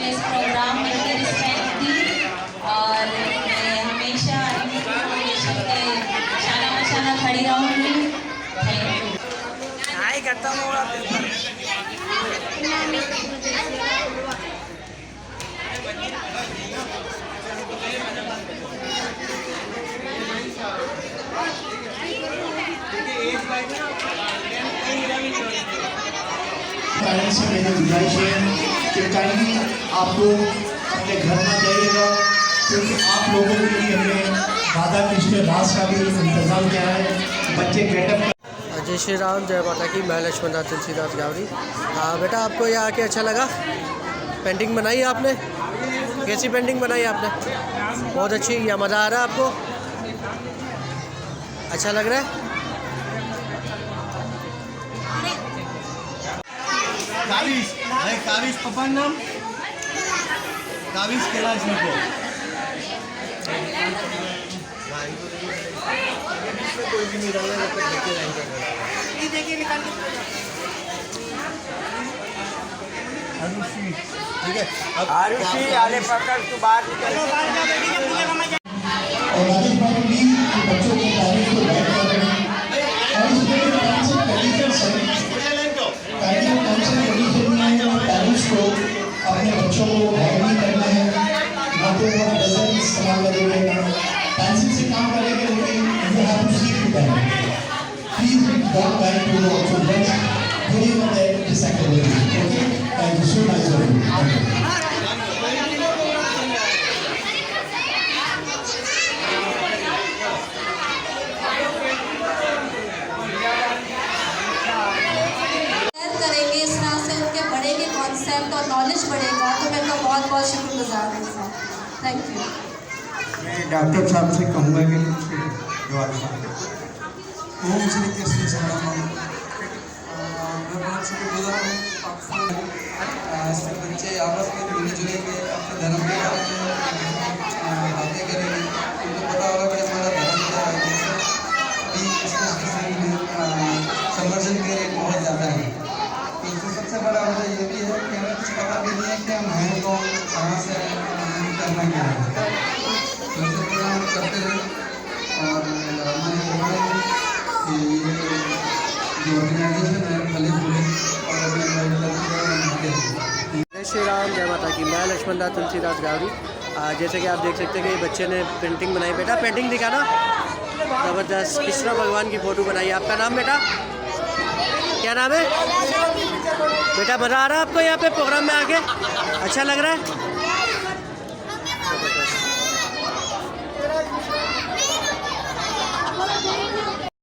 इस प्रोग्राम में मेरी स्ट्रेंथ थी और मैं हमेशा इनकी फाउंडेशन के शाना मशाना खड़ी रहूँगी। हाय करता हूँ पेरेंट्स से मेरी गुजारिश है कि काइंडली आप लोग अपने घर में जाइएगा, क्योंकि आप लोगों के लिए हमने राधा कृष्ण रास का भी इंतज़ाम किया है। बच्चे गेटअप। जय श्री राम, जय माता की। मैं लक्ष्मणदास तुलसीदास गावड़ी। बेटा आपको यहाँ आके अच्छा लगा? पेंटिंग बनाई आपने? कैसी पेंटिंग बनाई आपने? बहुत अच्छी। या मज़ा आ रहा है आपको? अच्छा लग रहा है? काविश, अरे काविश पप्पा नाम काविश कैलाश को कोई भी नहीं डालना जब तक बच्चे रहेंगे। ठीक है, अब आरुषि आले पकड़ तू बाहर निकल। और राजेश भाई प्लीज बच्चों की तारीफ को गाइड करें और इसमें काउंसिल कंडीशंस है, पेरेंट्स को अपने बच्चों को गाइड नहीं करना है, ना तो वो डजन इस्तेमाल करेंगे, पेंसिल से काम करेंगे, लेकिन you have to see to that. Please don't guide to your children during this activity. Okay, thank you so much. करेंगे इस तरह से उनके बढ़ेंगे कॉन्सेप्ट और नॉलेज बढ़ेगा, तो मैं उनका बहुत बहुत शुक्रगुजार हूँ। Thank you. मैं डॉक्टर साहब से कहूँगा कि कुछ जवाब ओम श्री कृष्ण शरणम। मैं बहुत शुक्रगुजार हूँ सब बच्चे आपस में मिले जुलेंगे, अपने धर्म के बारे में बातें करेंगे, उनको पता होगा कि हमारा धर्म क्या है। जैसे अभी संवर्धन के रेट बहुत ज़्यादा है, तो इससे सबसे बड़ा वजह ये भी है कि हमें कुछ पता भी नहीं है कि हम हैं कौन, कहाँ से करना क्या है। तो इससे पूरा हम करते हैं और हमारे प्रोग्राम कि ये जो ऑर्गेनाइजेशन है भले भूले और अभी जय श्री राम, जय माता की। मैं लक्ष्मणदास तुलसीदास गावड़ी। जैसे कि आप देख सकते हैं कि बच्चे ने पेंटिंग बनाई। बेटा पेंटिंग दिखाना, ज़बरदस्त। कृष्ण भगवान की फ़ोटो बनाई। आपका नाम बेटा क्या नाम है? बेटा मज़ा आ रहा है आपको यहाँ पे प्रोग्राम में आके? अच्छा लग रहा है?